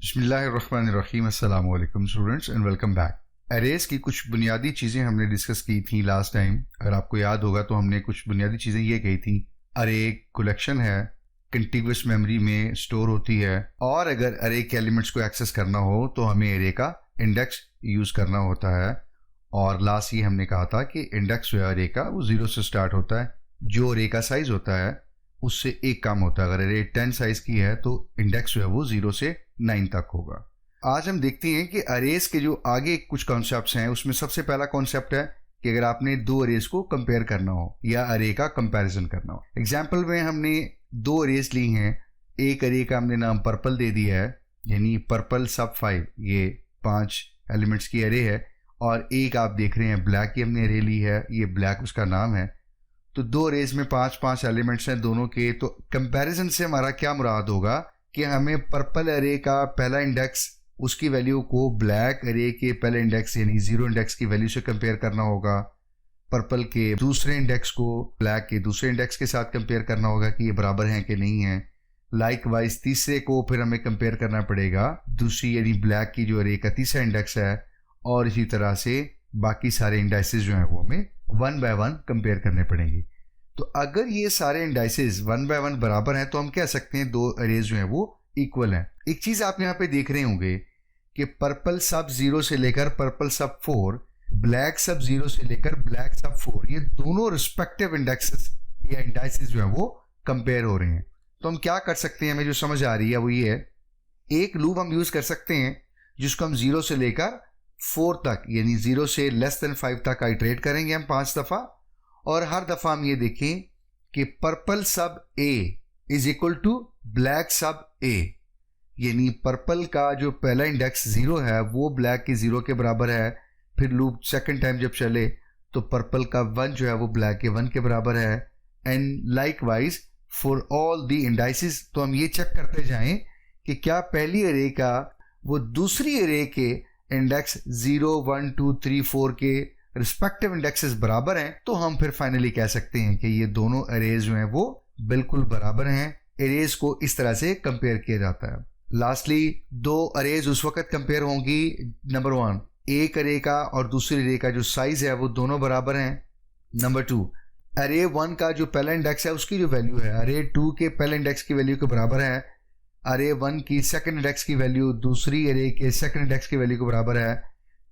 बिस्मिल्लाहिर्रहमानिर्रहीम। अस्सलाम वालेकुम students and welcome back. Arrays की कुछ बुनियादी चीज़ें हमने डिस्कस की थी लास्ट टाइम। अगर आपको याद होगा तो हमने कुछ बुनियादी चीज़ें ये कही थी। अरे एक कलेक्शन है, कंटिग्यूस मेमोरी में स्टोर होती है, और अगर अरे के एलिमेंट्स को एक्सेस करना हो तो हमें अरे का इंडेक्स यूज़ करना होता है। और लास्ट ये हमने कहा था कि इंडेक्स जो है अरे का वो 0 से स्टार्ट होता है। जो अरे का साइज़ होता है उससे एक काम होता है। अगर अरे 10 साइज़ की है तो इंडेक्स जो है वो 0 से 9 तक होगा। आज हम देखते हैं कि अरेज के जो आगे कुछ कॉन्सेप्ट्स हैं उसमें सबसे पहला कॉन्सेप्ट है कि अगर आपने दो अरेज को कंपेयर करना हो या अरे का कंपैरिजन करना हो। एग्जाम्पल में हमने दो अरेज ली हैं। एक अरे का हमने नाम पर्पल दे दिया है, यानी पर्पल सब 5, ये 5 एलिमेंट्स की अरे है। और एक आप देख रहे हैं ब्लैक की हमने अरे ली है, ये ब्लैक उसका नाम है। तो दो अरेज में 5-5 एलिमेंट्स हैं दोनों के। तो कंपैरिजन से हमारा क्या मुराद होगा कि हमें पर्पल अरे का पहला इंडेक्स उसकी वैल्यू को ब्लैक अरे के पहले इंडेक्स यानी 0 इंडेक्स की वैल्यू से कंपेयर करना होगा। पर्पल के दूसरे इंडेक्स को ब्लैक के दूसरे इंडेक्स के साथ कंपेयर करना होगा कि ये बराबर हैं कि नहीं है। लाइक वाइज तीसरे को फिर हमें कंपेयर करना पड़ेगा दूसरी यानी ब्लैक की जो अरे का तीसरा इंडेक्स है। और इसी तरह से बाकी सारे इंडाइसेस जो हैं वो हमें 1 बाय 1 कंपेयर करने पड़ेंगे। तो अगर ये सारे इंडाइसेस 1 बाय 1 बराबर हैं तो हम कह सकते हैं दो अरेज जो हैं वो इक्वल हैं। एक चीज़ आप यहाँ पे देख रहे होंगे कि पर्पल सब 0 से लेकर पर्पल सब 4, ब्लैक सब 0 से लेकर ब्लैक सब 4, ये दोनों रिस्पेक्टिव इंडेक्सेस या इंडाइसेस जो हैं वो कंपेयर हो रहे हैं। तो हम क्या कर सकते हैं, हमें जो समझ आ रही है वो ये है, एक लूप हम यूज़ कर सकते हैं जिसको हम 0 से लेकर 4 तक यानी 0 से लेस देन 5 तक आइटरेट करेंगे हम 5 दफ़ा। और हर दफ़ा हम ये देखें कि पर्पल सब ए इज इक्वल टू ब्लैक सब ए, यानी पर्पल का जो पहला इंडेक्स 0 है वो ब्लैक के 0 के बराबर है। फिर लूप सेकंड टाइम जब चले तो पर्पल का 1 जो है वो ब्लैक के 1 के बराबर है। And like wise for all the indices. तो हम ये चेक करते जाएं कि क्या पहली अरे का वो दूसरी अरे के इंडेक्स 0, 1, 2, 3, 4 के रिस्पेक्टिव इंडेक्सेस बराबर हैं। तो हम फिर फाइनली कह सकते हैं कि ये दोनों अरेज जो हैं वो बिल्कुल बराबर हैं। अरेज को इस तरह से कंपेयर किया जाता है। लास्टली दो अरेज उस वक्त कंपेयर होंगी, नंबर 1 एक अरे का और दूसरी अरे का जो साइज है वो दोनों बराबर हैं। नंबर 2 अरे 1 का जो पहला इंडेक्स है उसकी जो वैल्यू है अरे 2 के पहले इंडेक्स की वैल्यू के बराबर है। अरे 1 की सेकंड इंडेक्स की वैल्यू दूसरी अरे के सेकंड इंडेक्स की वैल्यू के बराबर है।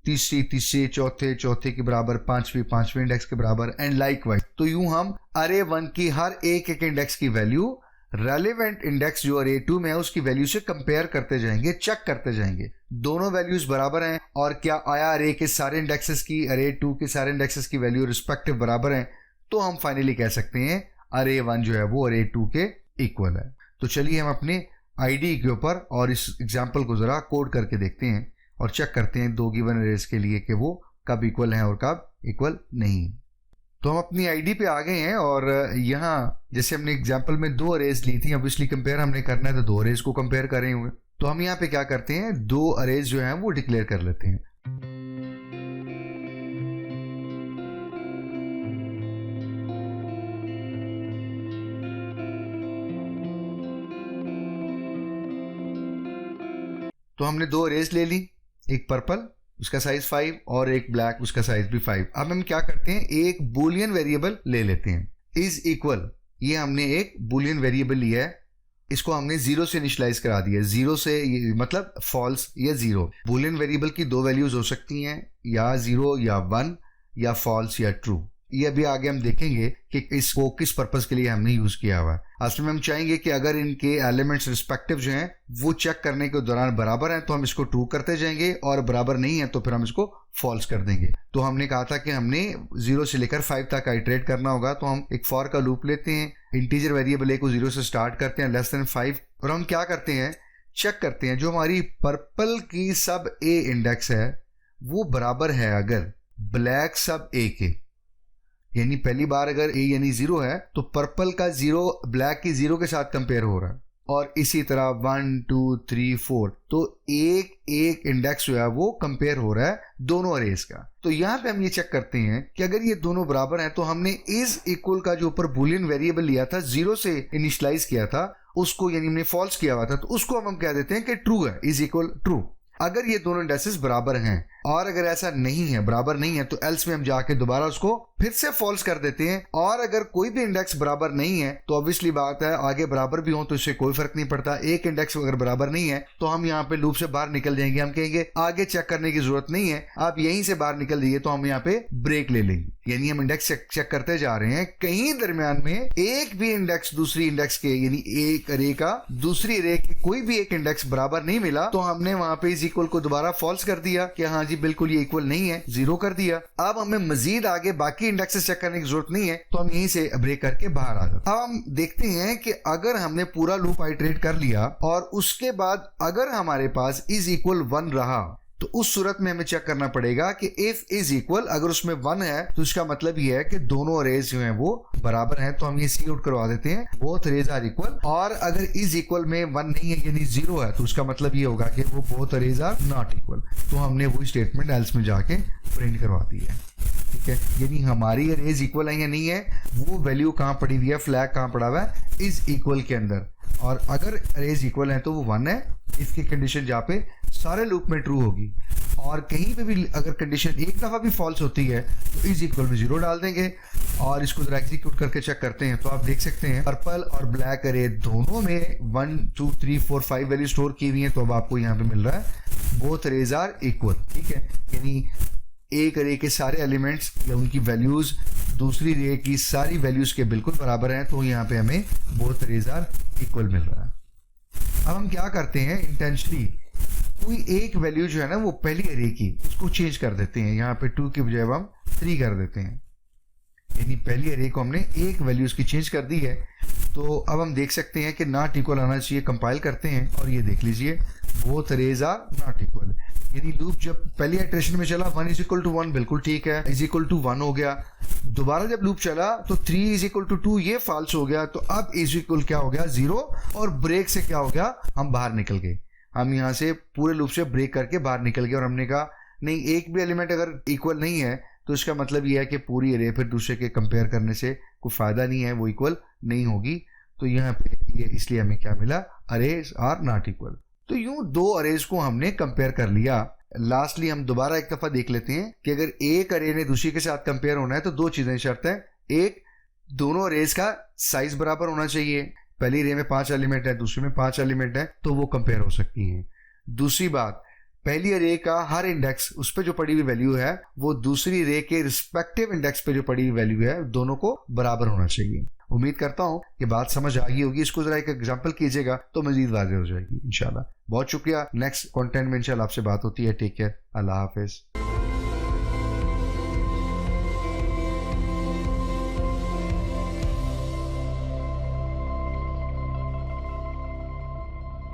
तीसरे चौथे के बराबर, पांचवें इंडेक्स के बराबर, एंड लाइक वाइज। तो यूं हम अरे 1 की हर एक इंडेक्स की वैल्यू रेलेवेंट इंडेक्स जो अरे 2 में है उसकी वैल्यू से कंपेयर करते जाएंगे, चेक करते जाएंगे दोनों वैल्यूज बराबर हैं और क्या आया अरे के सारे इंडेक्सेस की अरे 2 के सारे इंडेक्सेस की वैल्यू रिस्पेक्टिव बराबर हैं। तो हम फाइनली कह सकते हैं अरे 1 जो है वो अरे 2 के इक्वल है। तो चलिए हम अपने आईडी के ऊपर और इस एग्जाम्पल को जरा कोड करके देखते हैं और चेक करते हैं दो गिवन अरेज के लिए कि वो कब इक्वल हैं और कब इक्वल नहीं। तो हम अपनी आईडी पे आ गए हैं और यहाँ जैसे हमने एग्जाम्पल में दो अरेज ली थी, ऑब्वियसली कंपेयर हमने करना है तो दो अरेज को कंपेयर कर रहे हुए। तो हम यहाँ पे क्या करते हैं, दो अरेज जो हैं वो डिक्लेयर कर लेते हैं। तो हमने दो अरेज ले ली, एक पर्पल उसका साइज 5 और एक ब्लैक उसका साइज भी 5। अब हम क्या करते हैं, एक बूलियन वेरिएबल ले लेते हैं, इज इक्वल। ये हमने एक बूलियन वेरिएबल लिया है, इसको हमने 0 से इनिशियलाइज करा दिया। 0 से मतलब फॉल्स या 0। बूलियन वेरिएबल की दो वैल्यूज हो सकती हैं, या 0 या 1 या फॉल्स या ट्रू। ये अभी आगे हम देखेंगे कि इसको किस पर्पस के लिए हमने यूज किया हुआ है। असल में हम चाहेंगे कि अगर इनके एलिमेंट्स रिस्पेक्टिव जो हैं वो चेक करने के दौरान बराबर हैं तो हम इसको ट्रू करते जाएंगे, और बराबर नहीं है तो फिर हम इसको फॉल्स कर देंगे। तो हमने कहा था कि हमने 0 से लेकर 5 तक आइटरेट करना होगा। तो हम एक फॉर का लूप लेते हैं, इंटीजर वेरिएबल ए को 0 से स्टार्ट करते हैं लेस देन 5, और हम क्या करते हैं, चेक करते हैं जो हमारी पर्पल की सब ए इंडेक्स है वो बराबर है अगर ब्लैक सब ए के, यानी पहली बार अगर ए यानी 0 है तो पर्पल का 0 ब्लैक की 0 के साथ कंपेयर हो रहा है, और इसी तरह 1, 2, 3, 4। तो एक इंडेक्स जो है वो कंपेयर हो रहा है दोनों अरेज का। तो यहाँ पे हम ये चेक करते हैं कि अगर ये दोनों बराबर हैं तो हमने इज इक्वल का जो ऊपर बूलियन वेरिएबल लिया था 0 से इनिशियलाइज किया था उसको यानी हमने फॉल्स किया हुआ था, तो उसको हम कह देते हैं कि ट्रू है, इज इक्वल ट्रू। अगर ये दोनों इंडेक्सेस बराबर हैं और अगर ऐसा नहीं है, बराबर नहीं है, तो एल्स में हम जाके दोबारा उसको फिर से फॉल्स कर देते हैं। और अगर कोई भी इंडेक्स बराबर नहीं है तो ऑब्वियसली बात है आगे बराबर भी हो तो इससे कोई फर्क नहीं पड़ता। एक इंडेक्स अगर बराबर नहीं है तो हम यहाँ पे लूप से बाहर निकल जाएंगे, हम कहेंगे आगे चेक करने की जरूरत नहीं है, आप यहीं से बाहर निकल जाइए, तो हम यहाँ पे ब्रेक ले लेंगे। यानी हम इंडेक्स चेक करते जा रहे हैं, कहीं दरमियान में एक भी इंडेक्स दूसरी इंडेक्स के यानी एक अरे का दूसरी अरे के कोई भी एक इंडेक्स बराबर नहीं मिला, तो हमने वहां पे इज इक्वल को दोबारा फॉल्स कर दिया कि हाँ जी बिल्कुल ये इक्वल नहीं है, 0 कर दिया। अब हमें मजीद आगे बाकी इंडेक्सेस चेक करने की जरूरत नहीं है, तो हम यहीं से ब्रेक करके बाहर आ जाते हैं। अब हम देखते हैं कि अगर हमने पूरा लूप आइटरेट कर लिया और उसके बाद अगर हमारे पास इज इक्वल 1 रहा, तो उस सूरत में हमें चेक करना पड़ेगा कि इफ इज इक्वल, अगर उसमें 1 है तो इसका मतलब ये है कि दोनों अरेज जो हैं वो बराबर हैं, तो हम ये सी आउट करवा देते हैं, बोथ अरेज आर इक्वल। और अगर इज इक्वल में 1 नहीं है यानी 0 है, तो उसका मतलब ये होगा कि वो both arrays are not equal. तो हमने वही स्टेटमेंट एल्स में जाके प्रिंट करवा दी है। ठीक है, यानी हमारी अरेज इक्वल है या नहीं है, वो वैल्यू कहाँ पड़ी हुई है, फ्लैग कहाँ पड़ा हुआ है, इज इक्वल के अंदर। और अगर अरेज इक्वल है तो वो 1 है, इसकी कंडीशन जहाँ पे सारे लूप में ट्रू होगी। और कहीं पे भी अगर कंडीशन एक दफ़ा भी फॉल्स होती है तो इज इक्वल में 0 डाल देंगे। और इसको जरा एग्जीक्यूट करके चेक करते हैं, तो आप देख सकते हैं पर्पल और ब्लैक अरे दोनों में 1 2 3 4 5 वैल्यू स्टोर की हुई है। तो अब आपको यहाँ पे मिल रहा है बोथ अरेज आर इक्वल। ठीक है, यानी एक अरे के सारे एलिमेंट्स या उनकी वैल्यूज दूसरी अरे की सारी वैल्यूज के बिल्कुल बराबर हैं, तो यहाँ पे हमें बोथ अरेज आर इक्वल मिल रहा है। अब हम क्या करते हैं, इंटेंशनली कोई एक वैल्यू जो है ना वो पहली अरे की, उसको चेंज कर देते हैं। यहाँ पे 2 की बजाय हम 3 कर देते हैं, यानी पहली अरे को हमने एक वैल्यू उसकी चेंज कर दी है। तो अब हम देख सकते हैं कि नॉट इक्वल आना चाहिए, कंपाइल करते हैं और ये देख लीजिए both arrays are not equal. यानी लूप जब पहली इटरेशन में चला 1 इज इक्वल टू 1 बिल्कुल ठीक है, इज इक्वल टू 1 हो गया। दोबारा जब लूप चला तो 3 इज इक्वल टू 2 ये फॉल्स हो गया, तो अब इज इक्वल क्या हो गया 0। और ब्रेक से क्या हो गया, हम बाहर निकल गए। हम यहाँ से पूरे लूप से ब्रेक करके बाहर निकल गए और हमने कहा नहीं, एक भी एलिमेंट अगर इक्वल नहीं है तो इसका मतलब ये है कि पूरी अरे फिर दूसरे के कंपेयर करने से कोई फायदा नहीं है, वो इक्वल नहीं होगी। तो यहाँ पे ये इसलिए हमें क्या मिला, अरेज आर नॉट इक्वल। तो यूं दो अरेज को हमने कंपेयर कर लिया। लास्टली हम दोबारा एक दफा देख लेते हैं कि अगर एक अरे ने दूसरी के साथ कंपेयर होना है तो दो चीजें शर्त है। एक, दोनों अरेज का साइज बराबर होना चाहिए। पहली अरे में 5 एलिमेंट है, दूसरी में 5 एलिमेंट है, तो वो कंपेयर हो सकती हैं। दूसरी बात, पहली अरे का हर इंडेक्स उस पे जो पड़ी हुई वैल्यू है वो दूसरी अरे के रिस्पेक्टिव इंडेक्स पे जो पड़ी हुई वैल्यू है दोनों को बराबर होना चाहिए। उम्मीद करता हूं कि बात समझ आ गई होगी। इसको जरा एक एग्जांपल कीजिएगा तो मजीद वाज़ेह हो जाएगी इंशाल्लाह। बहुत शुक्रिया। नेक्स्ट कंटेंट में इंशाल्लाह आपसे बात होती है। टेक केयर, अल्लाह हाफिज।